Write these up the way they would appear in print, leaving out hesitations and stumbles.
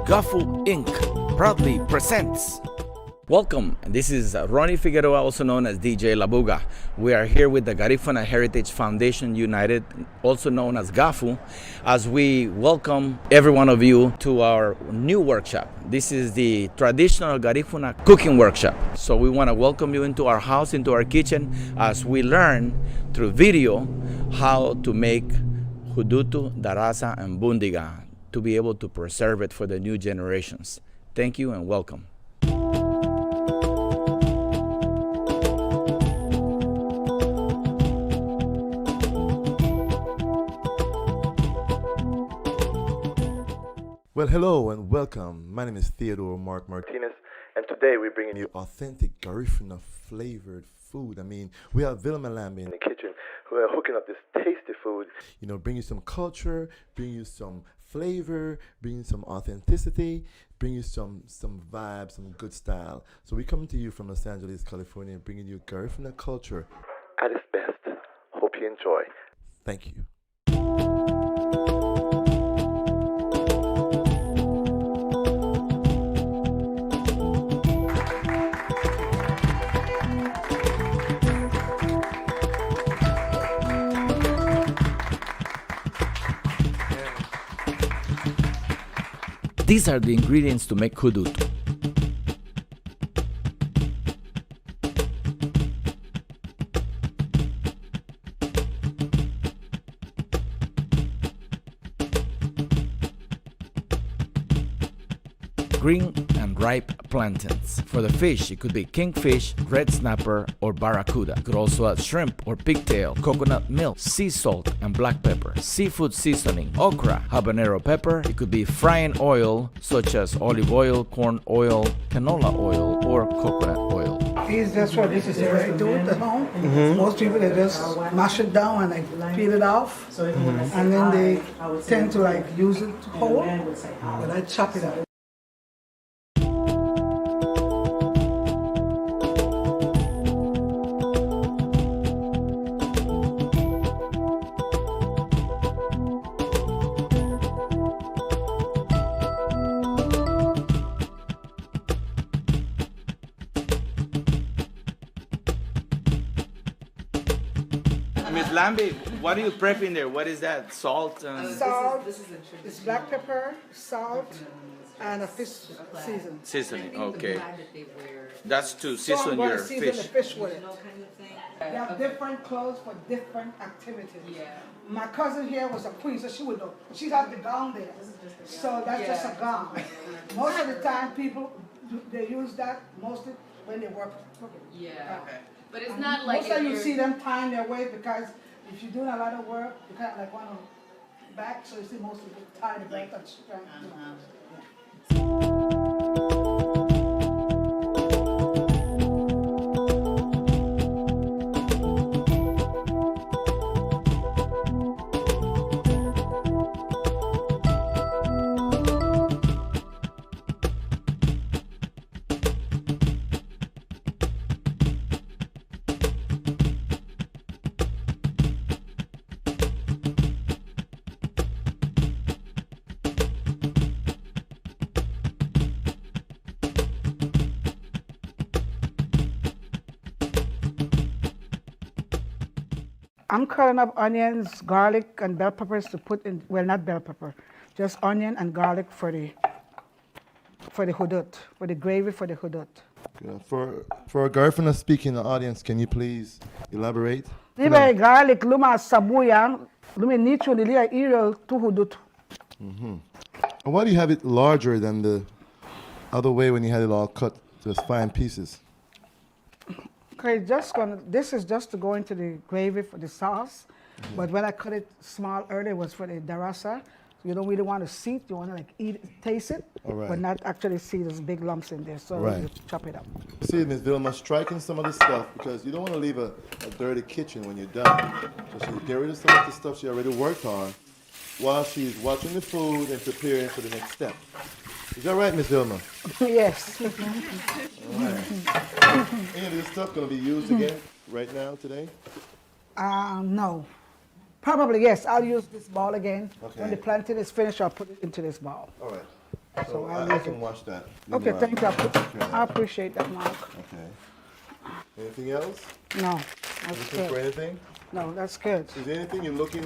GAHFU Inc. proudly presents. Welcome, this is Ronnie Figueroa, also known as DJ Labuga. We are here with the Garifuna Heritage Foundation United, also known as GAHFU, as we welcome every one of you to our new workshop. This is the Traditional Garifuna Cooking Workshop. So we want to welcome you into our house, into our kitchen, as we learn through video how to make Hudutu, Darasa, and Bundiga to be able to preserve it for the new generations. Thank you and welcome. Well, hello and welcome. My name is Theodore Mark Martinez, and today we're bringing you authentic Garifuna flavored food. I mean, we have Vilma Lambey in the kitchen who are hooking up this tasty food. You know, bring you some culture, bring you some flavor, bring you some authenticity, bring you some vibe, some good style. So we come to you from Los Angeles, California, bringing you Garifuna culture at its best. Hope you enjoy. Thank you. These are the ingredients to make Hudutu. Green and ripe plantains. For the fish, it could be kingfish, red snapper, or barracuda. You could also add shrimp or pigtail, coconut milk, sea salt, and black pepper. Seafood seasoning, okra, habanero pepper. It could be frying oil, such as olive oil, corn oil, canola oil, or coconut oil. That's what this is the way I do it at home. Most people, they just mash it down and like peel it off. And then they tend to like use it whole, but I chop it up. Miss Lambey, what are you prepping there? What is that? Salt? Salt, it's black pepper, salt, and a fish season. Seasoning, okay. That's to So I'm season going your to season fish. the fish with it. They have different clothes for different activities. My cousin here was a queen, so she would know. She has the gown there. So that's just a gown. Most of the time, people, they use that mostly when they work cooking. Okay. But it's not like most of you see them tying their way because if you're doing a lot of work, you kind of like want to back, so you see most people tie the belt and strength. I'm cutting up onions, garlic, and bell peppers to put in, well, not bell pepper, just onion and garlic for the hudut, for the gravy for the hudut. Yeah, for a Garifuna speaking audience, can you please elaborate? Libe garlic, luma sabuyang, lumi nicho nilia iro tu hudut. And why do you have it larger than the other way when you had it all cut to fine pieces? Okay, this is just to go into the gravy for the sauce. But when I cut it small earlier, it was for the darasa. So you don't really want to see it. You want to like eat it, taste it, but not actually see those big lumps in there. So you chop it up. See, Ms. Vilma, striking some of the stuff because you don't want to leave a dirty kitchen when you're done. So she get rid of some of the stuff she already worked on while she's watching the food and preparing for the next step. Is that right, Ms. Vilma? Yes. All right. Any of this stuff going to be used again right now, today? No. Probably, yes. I'll use this ball again. Okay. When the plantain is finished, I'll put it into this ball. All right. So I'll I use can it. wash that. Okay, thank you. Okay. I appreciate that, Mark. Okay. Anything else? No, that's Looking for good. anything? No, that's good. Is there anything you're looking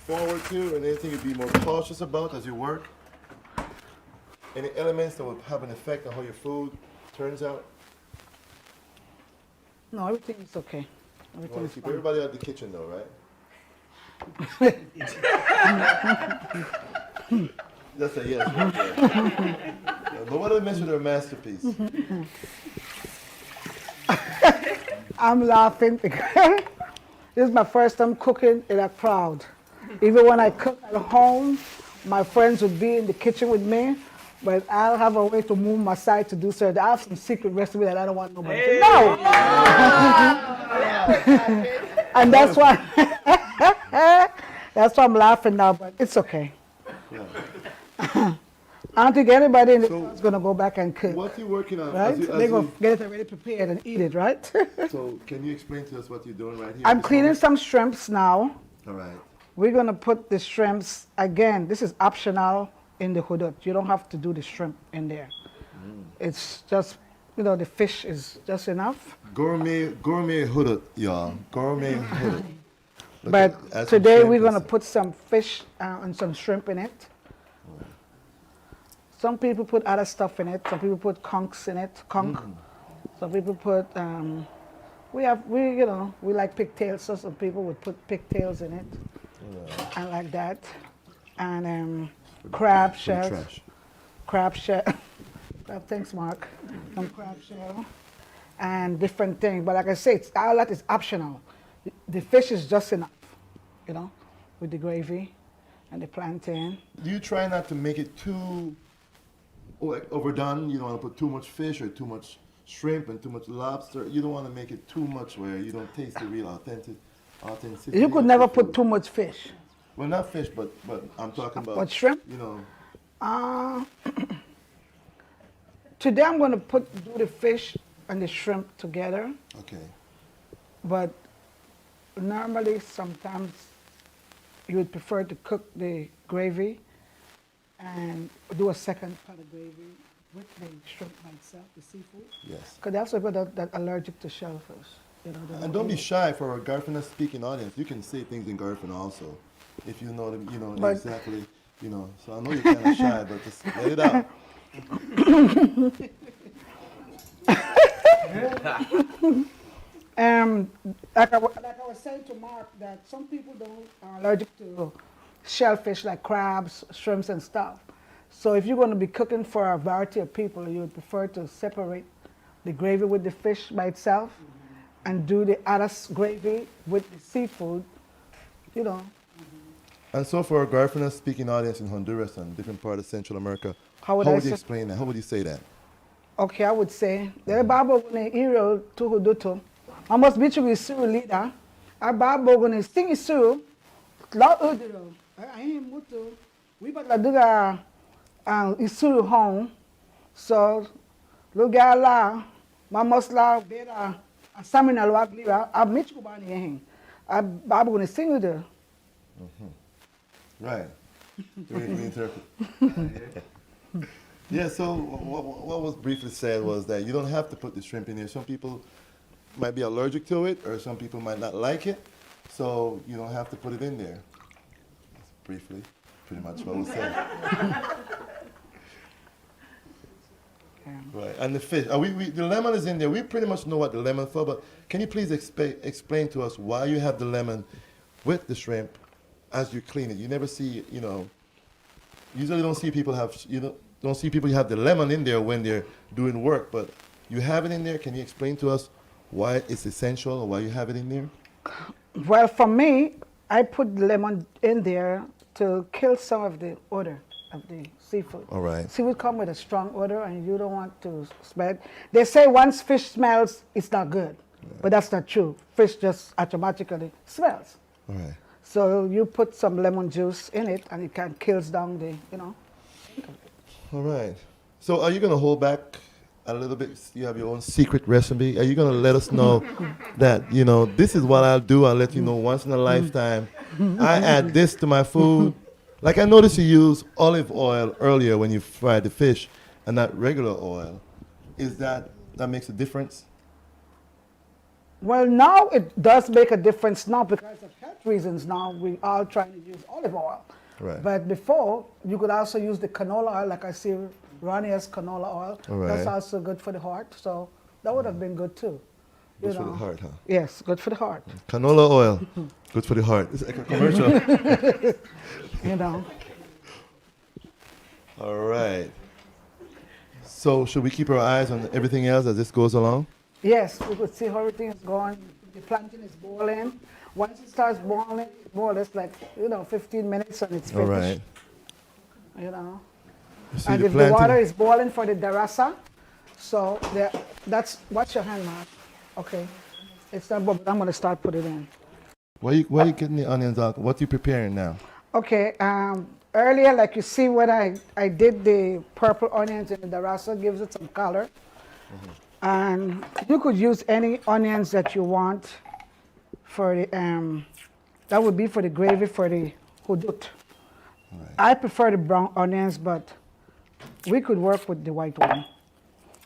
forward to, and anything you'd be more cautious about as you work? Any elements that would have an effect on how your food turns out? No, everything is okay. You Everything want is to keep fine. everybody out of the kitchen, though, right? That's a yes. Right there. Yeah, but what do they mess with their masterpiece? I'm laughing because this is my first time cooking in a crowd. Even when I cook at home, my friends would be in the kitchen with me, but I'll have a way to move my side to do so. I have some secret recipe that I don't want nobody to know. And that's why that's why I'm laughing now, but it's okay. Yeah. I don't think anybody in the crowd is going to go back and cook. What are you working on? Right? They're going to get it already prepared and eat it, right? So can you explain to us what you're doing right here? I'm cleaning some shrimps now. All right. We're going to put the shrimps, again, this is optional in the Hudutu. You don't have to do the shrimp in there. It's just, the fish is just enough. Gourmet Hudutu, y'all. Gourmet Hudutu. But today we're going to put some fish and some shrimp in it. Some people put other stuff in it. Some people put conchs in it, conch. Some people put, we like pigtails, so some people would put pigtails in it. And like that. And crab shells. Crab shell. Thanks, Mark. Some crab shell. And different things. But like I say, all that is optional. The fish is just enough, with the gravy and the plantain. Do you try not to make it too overdone? You don't want to put too much fish or too much shrimp and too much lobster. You don't want to make it too much where you don't taste the real authenticity. You could never put too much fish. Well, not fish, but I'm talking about. But shrimp? Today I'm going to do the fish and the shrimp together. Okay. But normally, sometimes you would prefer to cook the gravy and do a second pot of gravy with the shrimp by itself, the seafood. Yes. Because there's people that are allergic to shellfish. And don't be shy for a Garifuna speaking audience. You can say things in Garifuna also, if you know them, exactly, So I know you're kind of shy, but just let it out. Like I was saying to Mark, that some people are allergic to shellfish like crabs, shrimps, and stuff. So if you're going to be cooking for a variety of people, you would prefer to separate the gravy with the fish by itself and do the other gravy with the seafood, And so for a Garifuna speaking audience in Honduras and different part of Central America, how would you explain that? How would you say that? Okay, I would say, the Bible gonna iro to Hudutu. I must be to suru leader. Our Bible gonna sing suru. La udiro. I ain't mutu. We but la duga isuru home. So lugala, mamosla bera samina lwagliwa. I meet you bani hang. Our Bible gonna sing with her. Right. We interpret. Yeah, so what was briefly said was that you don't have to put the shrimp in there. Some people might be allergic to it, or some people might not like it, so you don't have to put it in there. That's briefly, pretty much what was said. Right, and the fish. The lemon is in there. We pretty much know what the lemon for, but can you please explain to us why you have the lemon with the shrimp as you clean it? You never see, usually don't see people have, don't see people have the lemon in there when they're doing work, but you have it in there. Can you explain to us why it's essential or why you have it in there? Well, for me, I put the lemon in there to kill some of the odor of the seafood. All right. Seafood come with a strong odor and you don't want to smell it. They say once fish smells, it's not good, but that's not true. Fish just automatically smells. All right. So you put some lemon juice in it and it can kills down the, All right. So are you going to hold back a little bit? You have your own secret recipe. Are you going to let us know that, this is what I'll do. I'll let you know once in a lifetime. I add this to my food Like I noticed you use olive oil earlier when you fried the fish and not regular oil. Is that makes a difference? Well, now it does make a difference now because of health reasons. Now we are trying to use olive oil. Right. But before, you could also use the canola oil, like I see Ronnie has canola oil. Right. That's also good for the heart. So that would have been good too. Good for the heart, huh? Yes, good for the heart. Canola oil, good for the heart. It's like a commercial. You know. All right. So should we keep our eyes on everything else as this goes along? Yes, we could see how everything is going. The plantain is boiling. Once it starts boiling, more or less like, 15 minutes and it's finished. All right. You know. You see And the if the plantain? water is boiling for the darasa, so that's, watch your hand, Mark. Okay. It's not boiling, but I'm going to start putting it in. Why you getting the onions out? What are you preparing now? Okay, earlier, like you see when I did the purple onions in the darasa, gives it some color. And you could use any onions that you want for the, that would be for the gravy for the Hudutu. Right. I prefer the brown onions, but we could work with the white one,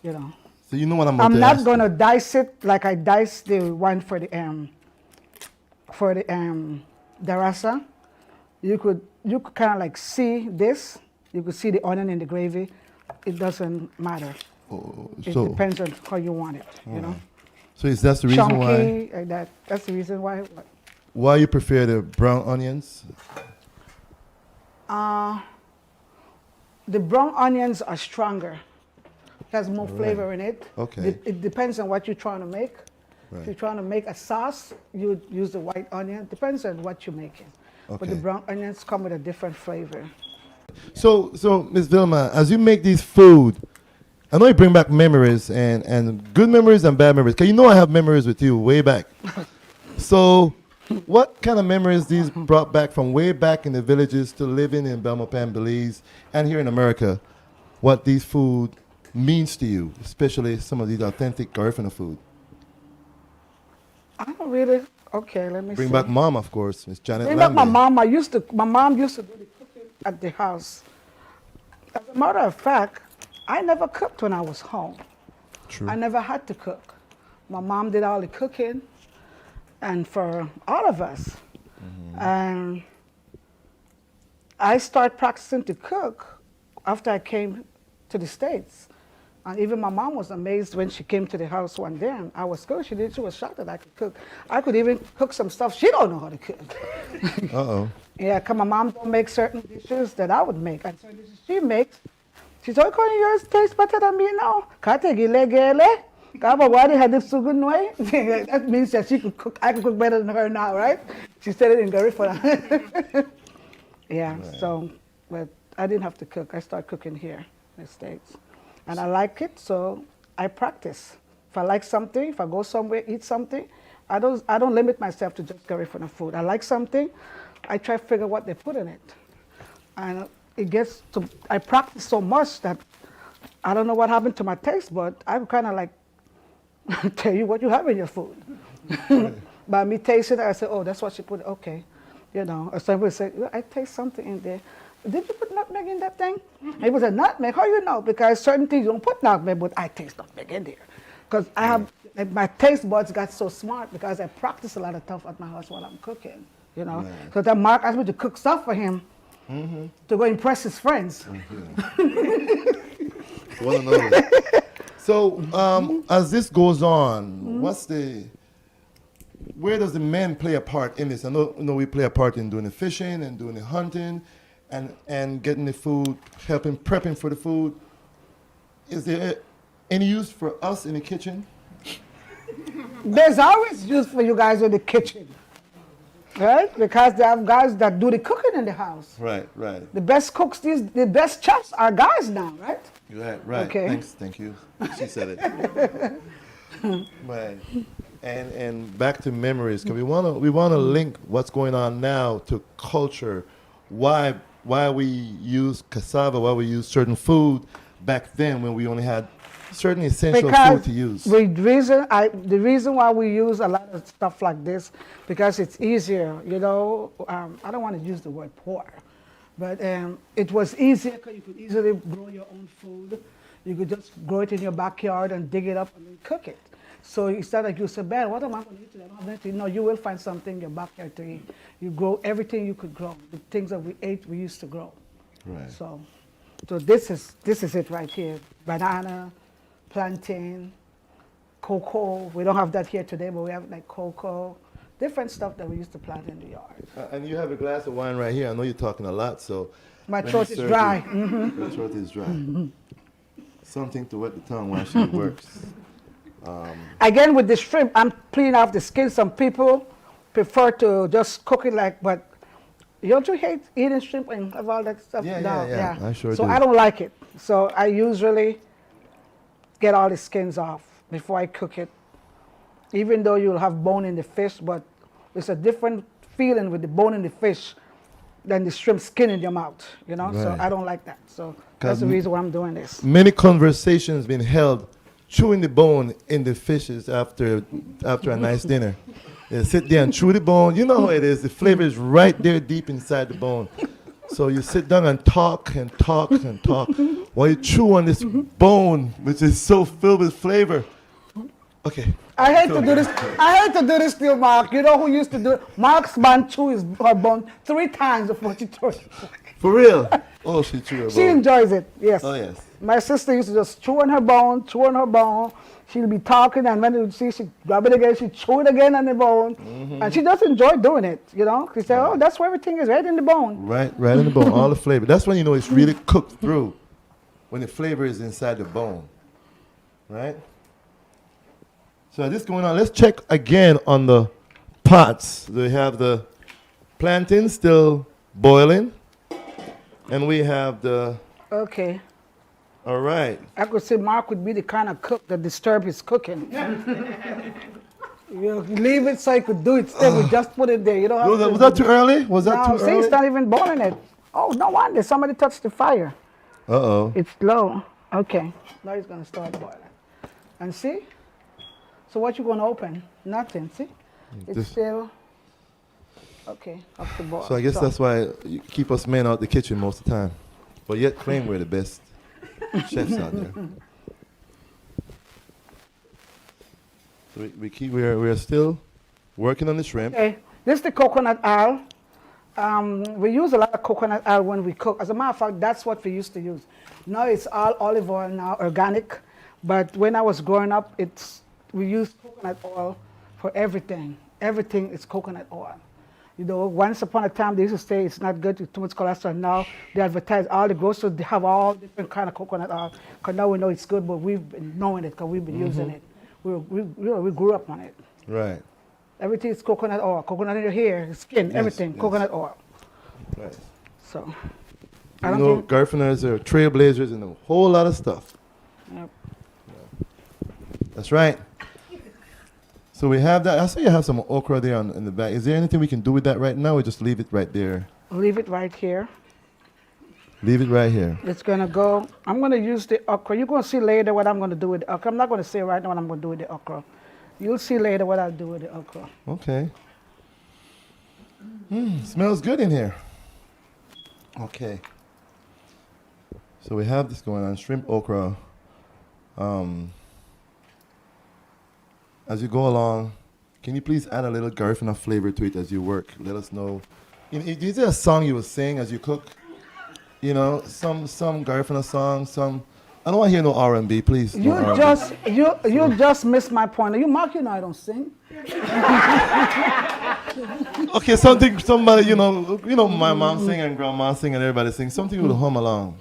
So you know what I'm I'm to not ask? gonna dice it like I diced the one for the darasa. You could kind of like see this. You could see the onion in the gravy. It doesn't matter. Oh, It so, depends on how you want it. so is that the reason why? Chunky, like that. That's the reason why. Why you prefer the brown onions? The brown onions are stronger. It has more flavor in it. Okay. It depends on what you're trying to make. Right. If you're trying to make a sauce, you use the white onion. Depends on what you're making. But the Okay. brown onions come with a different flavor. So Ms. Vilma, as you make these food, I know you bring back memories and good memories and bad memories. Cause you know I have memories with you way back. So, what kind of memories these brought back from way back in the villages to living in Belmopan, Belize, and here in America? What these food means to you, especially some of these authentic Garifuna food. I don't really. Okay, let me Bring see. back mom, of course, Miss Janet Bring back my Lambey. mom. My mom used to do the cooking at the house. As a matter of fact, I never cooked when I was home. True. I never had to cook. My mom did all the cooking, and for all of us. And I started practicing to cook after I came to the States. And even my mom was amazed when she came to the house one day and I was cooking. She was shocked that I could cook. I could even cook some stuff she don't know how to cook. Uh-oh. Yeah, because my mom don't make certain dishes that I would make. And certain dishes she makes, she said, "Oh, yours tastes better than me now." That means that she could cook. I could cook better than her now, right? She said it in Garifuna. Yeah, so, but I didn't have to cook. I started cooking here in the States. And I like it, so I practice. If I like something, if I go somewhere, eat something, I don't limit myself to just Garifuna food. I like something, I try to figure what they put in it. And it gets to, I practice so much that I don't know what happened to my taste, but I kind of like tell you what you have in your food. By me tasting it, I say, "Oh, that's what she put, okay." Or somebody say, "Well, I taste something in there. Did you put nutmeg in that thing?" It was a nutmeg. How you know? Because certain things you don't put nutmeg, but I taste nutmeg in there. Because I have, my taste buds got so smart because I practice a lot of stuff at my house while I'm cooking, So then Mark asked me to cook stuff for him to go impress his friends. Wanna know. So, as this goes on, where does the men play a part in this? I know we play a part in doing the fishing and doing the hunting and getting the food, helping prepping for the food. Is there any use for us in the kitchen? There's always use for you guys in the kitchen, right? Because they have guys that do the cooking in the house. Right. The best cooks, the best chefs are guys now, right? Right. Okay. Thank you. She said it. Right. And back to memories, because we wanna link what's going on now to culture. Why we use cassava, why we use certain food back then when we only had certain essential food to use. The reason why we use a lot of stuff like this, because it's easier, I don't want to use the word poor, But it was easier because you could easily grow your own food. You could just grow it in your backyard and dig it up and then cook it. So it's not like you say, "Man, what am I going to eat today? I don't have anything." No, you will find something in your backyard to eat. You grow everything you could grow. The things that we ate, we used to grow. Right. So this is it right here. Banana, plantain, cocoa. We don't have that here today, but we have like cocoa, different stuff that we used to plant in the yard. And you have a glass of wine right here. I know you're talking a lot, so. My throat is dry. Your throat is dry. Something to wet the tongue while she works. Again, with the shrimp, I'm cleaning off the skin. Some people prefer to just cook it like, but don't you hate eating shrimp and have all that stuff? Yeah. I sure so do. I don't like it. So I usually get all the skins off before I cook it. Even though you'll have bone in the fish, but it's a different feeling with the bone in the fish than the shrimp skin in your mouth, you know? So Right. I don't like that. So that's the reason why I'm doing this. Many conversations been held chewing the bone in the fishes after a nice dinner. They sit there and chew the bone. You know how it is. The flavor is right there deep inside the bone. So you sit down and talk and talk and talk while you chew on this bone, which is so filled with flavor. Okay. I hate to do this. I hate to do this to you, Mark. You know who used to do it? Mark's man chew her bone 3 times before she threw it. For real? Oh, she chewed her She bone. enjoys it, yes. Oh, yes. My sister used to just chew on her bone, chew on her bone. She'll be talking, and when you see she grab it again, she chew it again on the bone. And she just enjoy doing it, you know? She said, "Oh, that's where everything is, right in the bone." Right in the bone, all the flavor. That's when you know it's really cooked through, when the flavor is inside the bone, right? So this going on. Let's check again on the pots. We have the plantain still boiling, and we have the. Okay. All right. I could say Mark would be the kind of cook that disturb his cooking. You leave it so he could do it still. We just put it there. You don't have Was that too early? Was that No, too see, early? it's not even boiling it. Oh, no wonder. Somebody touched the fire. Uh-oh. It's low. Okay. Now it's going to start boiling. And see? So what you going to open? Nothing. See? It's This- still... Okay, up to boil. So I guess that's why you keep us men out the kitchen most of the time, but yet claim we're the best chefs out there. So we're still working on the shrimp. Okay, this is the coconut oil. We use a lot of coconut oil when we cook. As a matter of fact, that's what we used to use. Now it's all olive oil now, organic. But when I was growing up, we used coconut oil for everything. Everything is coconut oil. You know, once upon a time, they used to say it's not good, it's too much cholesterol. Now they advertise all the groceries, they have all different kind of coconut oil. Because now we know it's good, but we've been knowing it because we've been using it. We grew up on it. Right. Everything is coconut oil. Coconut in your hair, skin, everything, yes. coconut oil. Right. So, You know, Garfuners are trailblazers in a whole lot of stuff. Yep. That's right. So we have that. I saw you have some okra there in the back. Is there anything we can do with that right now, or just leave it right there? Leave it right here. Leave it right here. It's gonna go. I'm gonna use the okra. You're gonna see later what I'm gonna do with the okra. I'm not gonna say right now what I'm gonna do with the okra. You'll see later what I'll do with the okra. Okay. Smells good in here. Okay. So we have this going on, shrimp okra. As you go along, can you please add a little Garifuna flavor to it as you work? Let us know. Is there a song you will sing as you cook? You know, some Garifuna song, some. I don't want to hear no R&B, please. You no just you just missed my point. You Mark, you know I don't sing. Okay, somebody, you know, my mom sing and grandma sing and everybody sing. Something would hum along.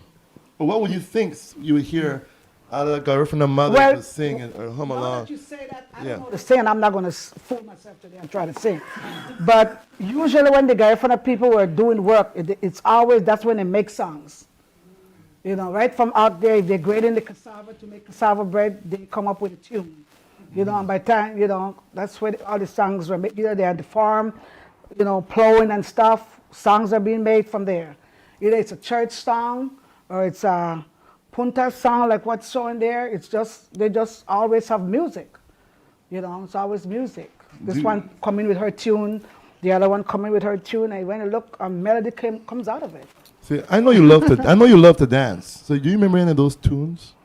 But what would you think you would hear other Garifuna mothers would sing or hum Now along? that you say that, I Yeah. don't know to sing, I'm not going to fool myself today and try to sing. But usually when the Garifuna people were doing work, it's always, that's when they make songs. You know, right from out there, if they're grating the cassava to make cassava bread, they come up with a tune. You know, and by the time, you know, that's where all the songs were made. Either they're at the farm, you know, plowing and stuff, songs are being made from there. Either it's a church song or it's a punta song like what's showing there. It's just, they just always have music. You know, it's always music. This one coming with her tune, the other one coming with her tune, and when you look, a melody comes out of it. See, I know you love to. I know you love to dance. So, do you remember any of those tunes?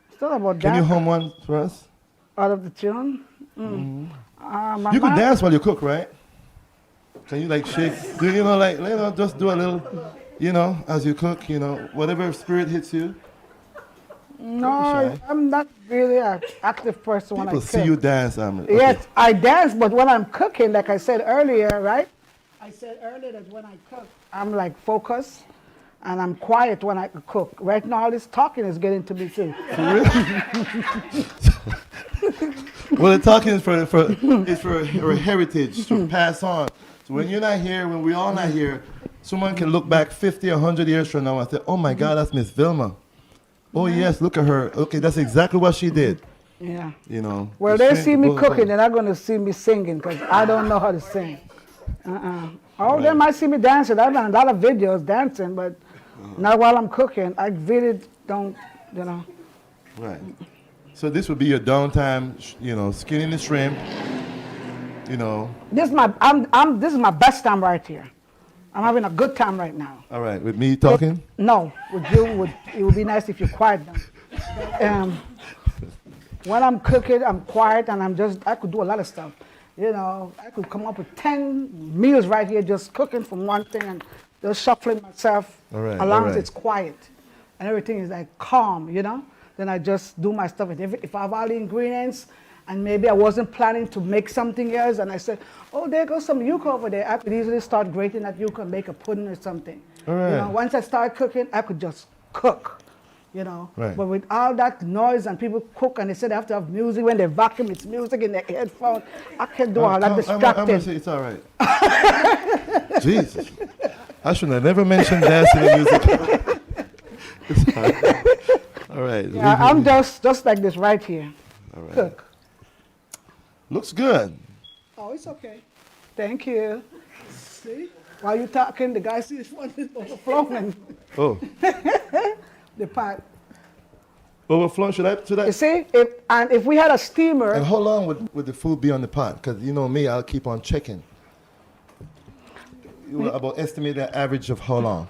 It's not about Can that. you hum one for us? Out of the tune? You can dance while you cook, right? Can you like shake? Do you know, like, you know, just do a little, you know, as you cook, you know, whatever spirit hits you. No, I'm not really an active person when I cook. People see you dance. Yes, I dance, but when I'm cooking, like I said earlier, right? I said earlier that when I cook, I'm like focused and I'm quiet when I cook. Right now, all this talking is getting to me too. Well, the talking is for a heritage to pass on. So when you're not here, when we're all not here, someone can look back 50 or 100 years from now and say, oh my God, that's Miss Vilma. Oh yes, look at her. Okay, that's exactly what she did. Yeah. You know. Well, they see me cooking, they're not going to see me singing because I don't know how to sing. All of them might see me dancing. I've done a lot of videos dancing, but not while I'm cooking. I really don't, you know. Right. So this would be your downtime, you know, skinning the shrimp, you know. This is my best time right here. I'm having a good time right now. All right, with me talking? No, with you, it would be nice if you're quiet now. When I'm cooking, I'm quiet and I could do a lot of stuff. You know, I could come up with 10 meals right here just cooking from one thing and just shuffling myself as long as it's quiet and everything is like calm, you know. Then I just do my stuff. And if I have all the ingredients and maybe I wasn't planning to make something else and I said, oh, there goes some yuca over there, I could easily start grating that yuca and make a pudding or something. All right. You know, once I start cooking, I could just cook, you know. Right. But with all that noise and people cook and they say they have to have music, when they vacuum, it's music in their headphone. I can't do all that distracting. I'm going to say it's all right. Jesus. I should have never mentioned dancing and music. It's all right. All right. Yeah, I'm just like this right here. All right. Cook. Looks good. Oh, it's okay. Thank you. See? While you're talking, the guy sees one is overflowing. Oh. The pot. Overflow, should I? You see? If we had a steamer. And how long would the food be on the pot? Because you know me, I'll keep on checking. You will about estimate the average of how long?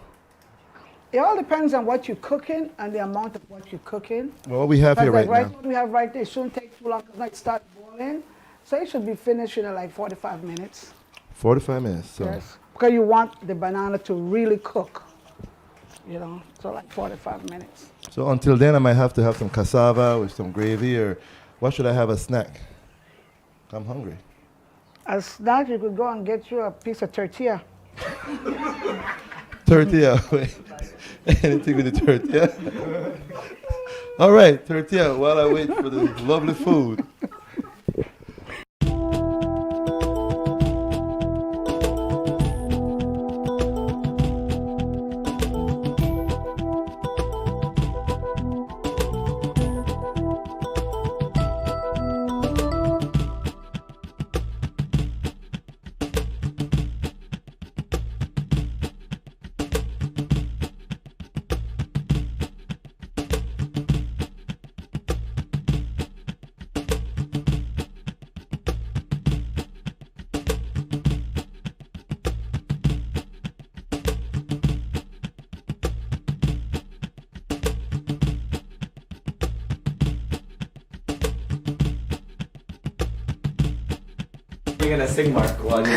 It all depends on what you're cooking and the amount of what you're cooking. Well, what we have here like right now. What we have right there, it shouldn't take too long because it start boiling. So it should be finished in like 45 minutes. 45 minutes. So. Yes. Because you want the banana to really cook. You know, so like 45 minutes. So until then, I might have to have some cassava with some gravy, or what should I have as snack? I'm hungry. As snack, you could go and get you a piece of tortilla. Tortilla. Anything with the tortilla? All right, tortilla, while I wait for the lovely food. You're gonna sing, Mark, while you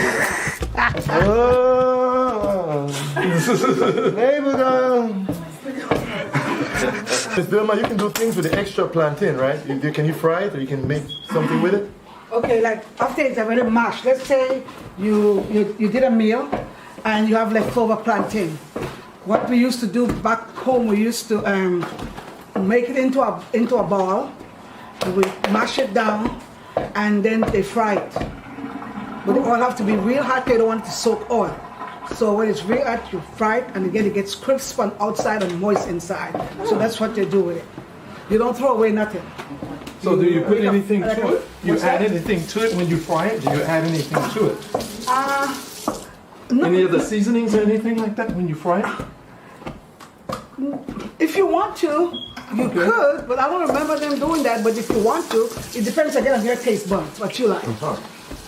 Neighbor girl. Miss Vilma, you can do things with the extra plantain, right? Can you fry it or you can make something with it? Okay, like after it's already mashed, let's say you did a meal and you have leftover plantain. What we used to do back home, we used to make it into a ball, and we mash it down, and then they fry it. But the oil have to be real hot, they don't want it to soak oil. So when it's real hot, you fry it, and again it gets crisp on outside and moist inside. So that's what they do with it. You don't throw away nothing. So do you put anything to it? You What's add that? anything to it when you fry it? Do you add anything to it? No. Any other seasonings or anything like that when you fry it? If you want to, you could, but I don't remember them doing that. But if you want to, it depends again on your taste buds, what you like.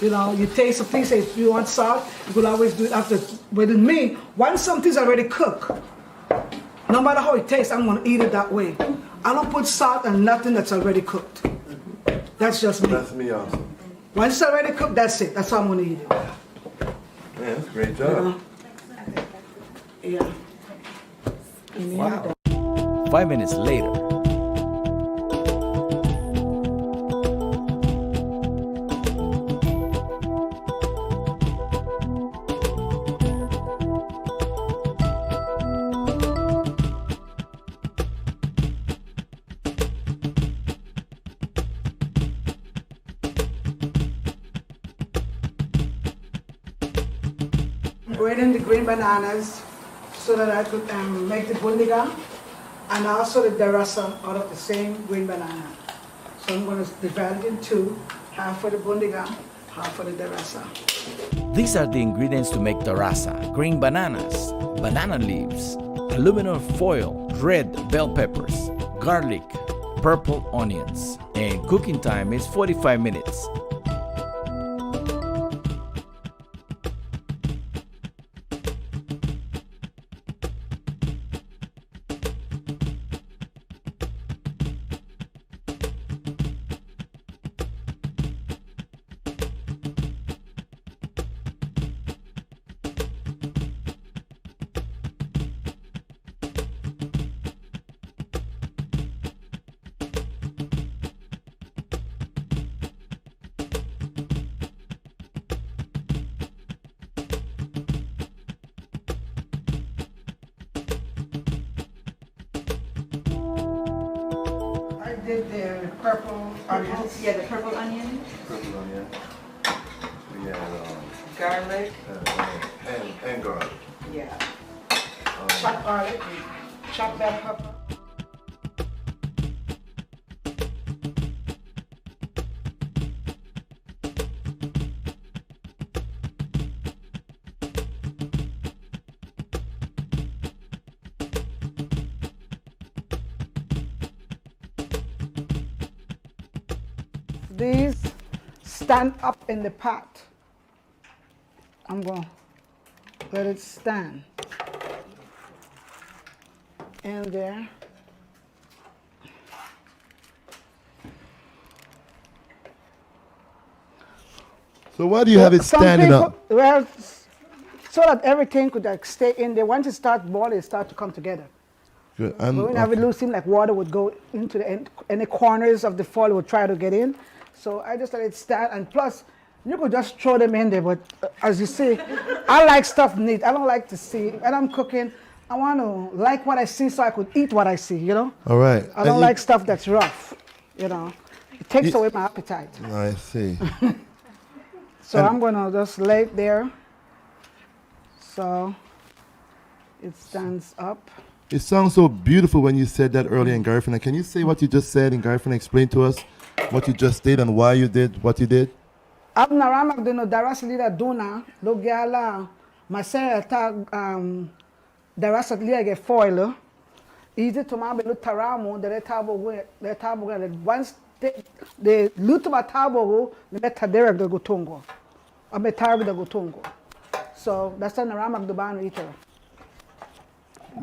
You know, you taste a piece, if you want salt, you could always do it after. But in me, once something's already cooked, no matter how it tastes, I'm gonna eat it that way. I don't put salt on nothing that's already cooked. That's just me. That's me also. Once it's already cooked, that's it. That's how I'm gonna eat it. Man, that's a great job. Yeah. Wow. 5 minutes later. Grating the green bananas so that I could make the bundiga and also the darasa out of the same green banana. So I'm going to divide it in two, half for the bundiga, half for the darasa. These are the ingredients to make darasa: green bananas, banana leaves, aluminum foil, red bell peppers, garlic, purple onions, and cooking time is 45 minutes. Did the purple onions. Yeah, the purple onion, Purple onion. We had garlic. and garlic. Yeah. Chopped garlic, chopped bell pepper. These stand up in the pot. I'm going to let it stand in there. So why do you have it Some standing people- up? Well, so that everything could like stay in there. Once it starts boiling, it starts to come together. Good. But when I have it loose, seem like water would go into any corners of the foil, it would try to get in. So I just let it stand. And plus, you could just throw them in there. But as you see, I like stuff neat. I don't like to see. When I'm cooking, I want to like what I see so I could eat what I see, you know? All right. I don't like stuff that's rough, you know? It takes away my appetite. I see. So I'm going to just lay it there. So it stands up. It sounds so beautiful when you said that earlier in Garifuna. Can you say what you just said in Garifuna? Explain to us what you just did and why you did what you did. Abna ramak dino darasa lida duna lo gyala masaya ta darasa lida ge foil. Easy to mabe lu taramo de tabo once the lutuma tabo the tadera de gutungo. Abe tarbi de gutungo. So that's the ramak dubano eater.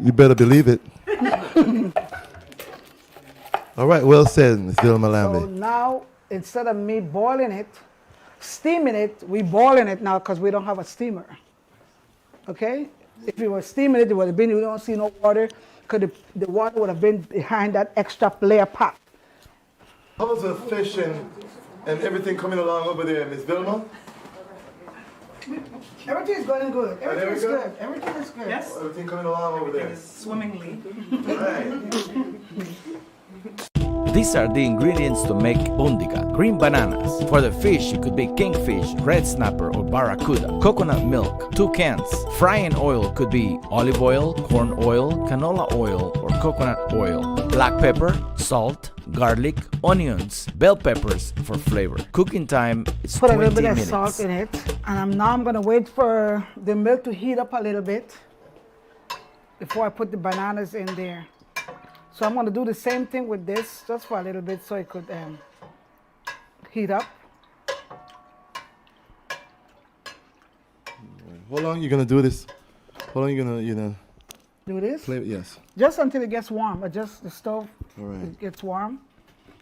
You better believe it. All right, well said, Ms. Vilma So Lambey. now, instead of me boiling it, steaming it, we boiling it now because we don't have a steamer. Okay? If we were steaming it, it would have been, you don't see no water, because the water would have been behind that extra layer pot. How's the fish and everything coming along over there, Ms. Vilma? Everything is going good. Everything is go? good. Everything is good. Yes. Everything coming along over there? Swimmingly. Right. These are the ingredients to make bundiga: green bananas. For the fish, it could be kingfish, red snapper, or barracuda. Coconut milk, 2 cans. Frying oil could be olive oil, corn oil, canola oil, or coconut oil. Black pepper, salt, garlic, onions, bell peppers for flavor. Cooking time is Put a 20 little bit minutes. of salt in it. And now I'm going to wait for the milk to heat up a little bit before I put the bananas in there. So I'm going to do the same thing with this, just for a little bit so it could heat up. How long you gonna do this? How long you gonna Do this? play? Yes. Just until it gets warm. Adjust the stove. All right. It gets warm.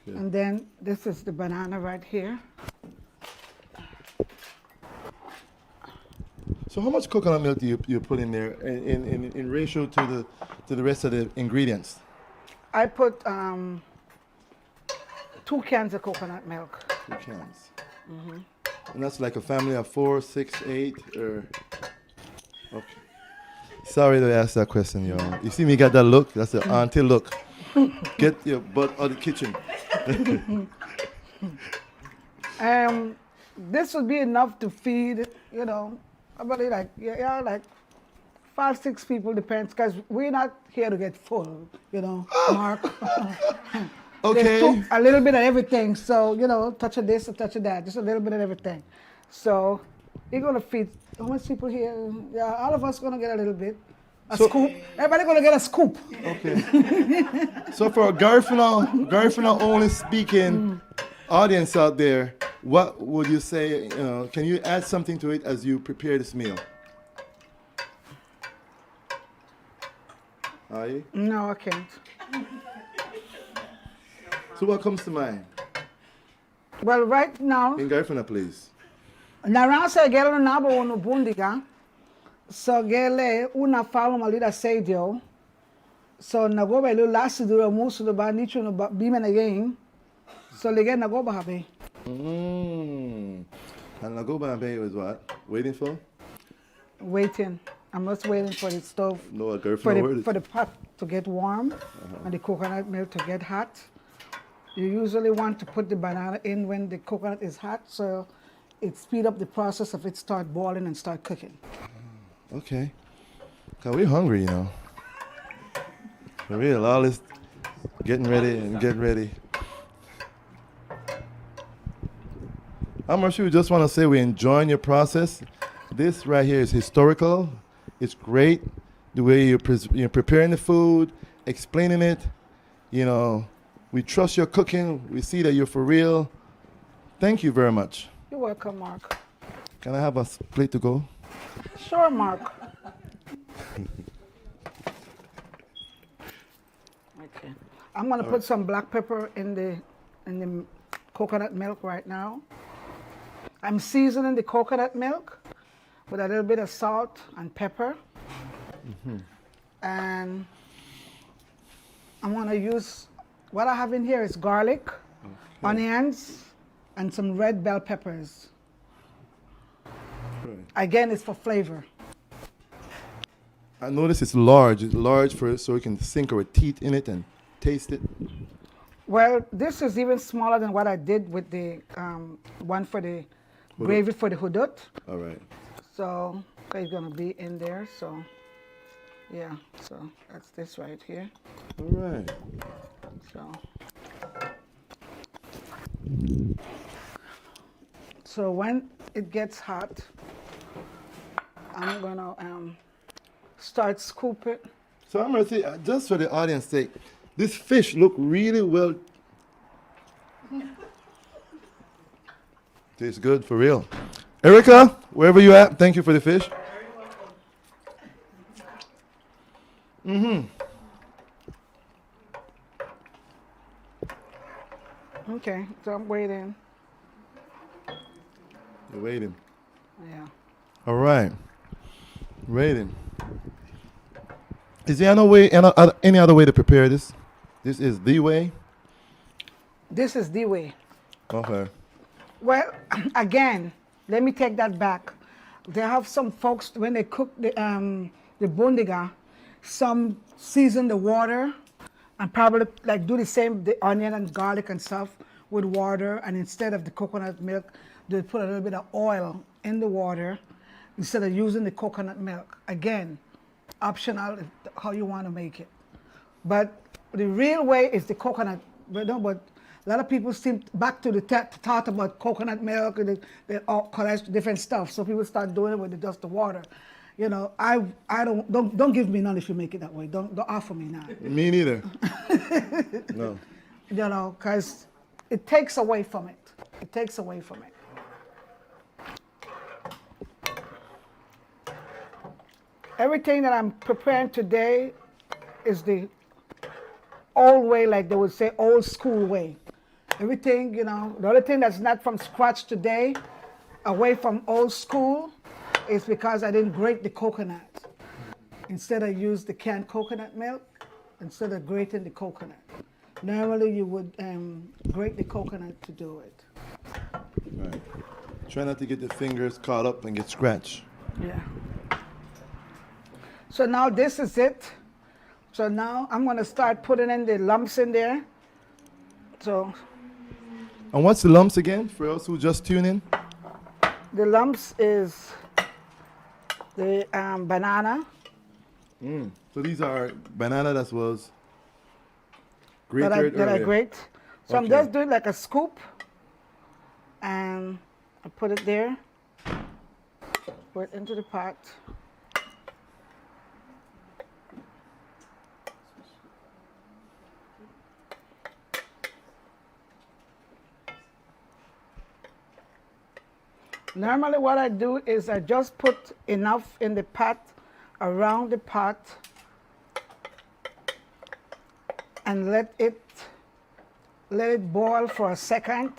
Okay. And then this is the banana right here. So how much coconut milk do you put in there in ratio to the rest of the ingredients? I put 2 cans of coconut milk. 2 cans. And that's like a family of 4, 6, 8, or okay. Sorry to ask that question, y'all. You see me got that look? That's the auntie look. Get your butt out of the kitchen. This would be enough to feed, you know, about like 5, 6 people, depends, because we're not here to get full, you know, Mark. Okay. A little bit of everything, so, you know, touch of this, a touch of that, just a little bit of everything. So you're gonna feed, how much people here? Yeah, all of us gonna get a little bit. A scoop. Everybody gonna get a scoop. Okay. So for a Garifuna only speaking audience out there, what would you say, can you add something to it as you prepare this meal? Are you? No, I can't. So what comes to mind? Well, right now, In Garifuna, please. Darasa gelo nabo no Bundiga. So gele una falo malida seidio. So nago ba lu last duro musu do ba nicho no bimen again. So lege nago ba habe. And Lagoba Bay was what? Waiting for? Waiting. I'm just waiting for the stove. No, a Garifuna word. For the pot to get warm and the coconut milk to get hot. You usually want to put the banana in when the coconut is hot, so it speed up the process of it start boiling and start cooking. Okay. Cause we're hungry, you know. For real, all this getting ready and getting ready. I'm sure we just want to say we're enjoying your process. This right here is historical. It's great. The way you're preparing the food, explaining it. You know, we trust your cooking. We see that you're for real. Thank you very much. You're welcome, Mark. Can I have a plate to go? Sure, Mark. Okay. I'm gonna put some black pepper in the coconut milk right now. I'm seasoning the coconut milk with a little bit of salt and pepper. And I'm gonna use, what I have in here is garlic, onions, and some red bell peppers. Right. Again, it's for flavor. I notice it's large. It's large so we can sink our teeth in it and taste it. Well, this is even smaller than what I did with the one for the gravy for the Hudutu. All right. So it's gonna be in there. So yeah, so that's this right here. All right. So when it gets hot, I'm gonna start scooping. So I'm gonna say, just for the audience sake, this fish look really well. Tastes good for real. Erica, wherever you at, thank you for the fish. Okay, so I'm waiting. You're waiting. Yeah. All right. Waiting. Is there any other way to prepare this? This is the way? This is the way. Okay. Well, again, let me take that back. They have some folks, when they cook the bundiga, some season the water and probably like do the same, the onion and garlic and stuff with water, and instead of the coconut milk, they put a little bit of oil in the water instead of using the coconut milk. Again, optional how you want to make it. But the real way is the coconut. But a lot of people seem back to the thought about coconut milk and they all different stuff. So people start doing it with just the water. You know, I don't give me none if you make it that way. Don't offer me none. Me neither. No. You know, because it takes away from it. It takes away from it. Everything that I'm preparing today is the old way, like they would say, old school way. Everything, the only thing that's not from scratch today, away from old school, is because I didn't grate the coconut. Instead, I used the canned coconut milk instead of grating the coconut. Normally, you would grate the coconut to do it. Right. Try not to get the fingers caught up and get scratched. Yeah. So now this is it. So now I'm going to start putting in the lumps in there. So. And what's the lumps again, for us who just tune in? The lumps is the banana. So these are banana that was grated that I earlier. grate. So I'm Okay. just doing like a scoop. And I put it there. Put it into the pot. Normally what I do is I just put enough in the pot, around the pot, and let it boil for a second.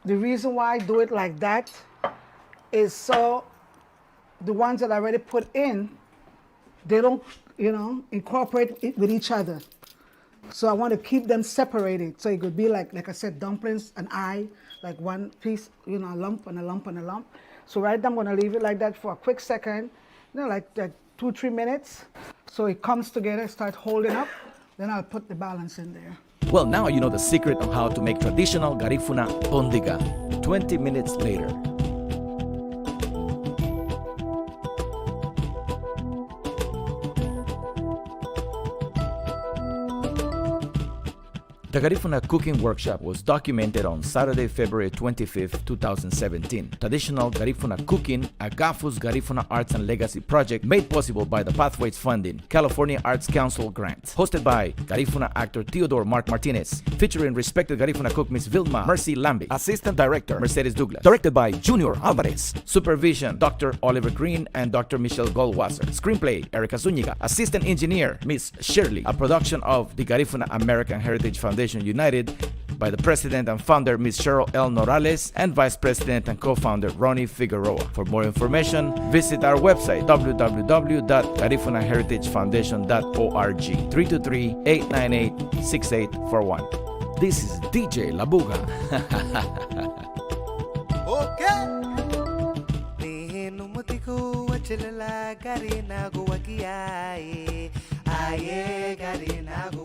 The reason why I do it like that is so the ones that I already put in, they don't, incorporate it with each other. So I want to keep them separated. So it could be like I said, dumplings, an eye, like one piece, a lump and a lump and a lump. So right now I'm going to leave it like that for a quick second, like 2-3 minutes. So it comes together, start holding up. Then I'll put the balance in there. Well, now you know the secret of how to make traditional Garifuna Bundiga. 20 minutes later. The Garifuna Cooking Workshop was documented on Saturday, February 25, 2017. Traditional Garifuna Cooking, a GAHFU's Garifuna Arts and Legacy project made possible by the Pathways Funding, California Arts Council grant. Hosted by Garifuna actor Theodore Mark Martinez. Featuring respected Garifuna cook Miss Vilma Mercy Lambey. Assistant Director Mercedes Douglas. Directed by Junior Alvarez. Supervision Dr. Oliver Green and Dr. Michelle Goldwasser. Screenplay Erica Zuniga. Assistant Engineer Miss Shirley. A production of the Garifuna American Heritage Foundation United by the President and Founder Ms. Cheryl L. Norales and Vice President and Co-Founder Ronnie Figueroa. For more information, visit our website www.garifunaheritagefoundation.org 323-898-6841. This is DJ Labuga. Okay. Garinago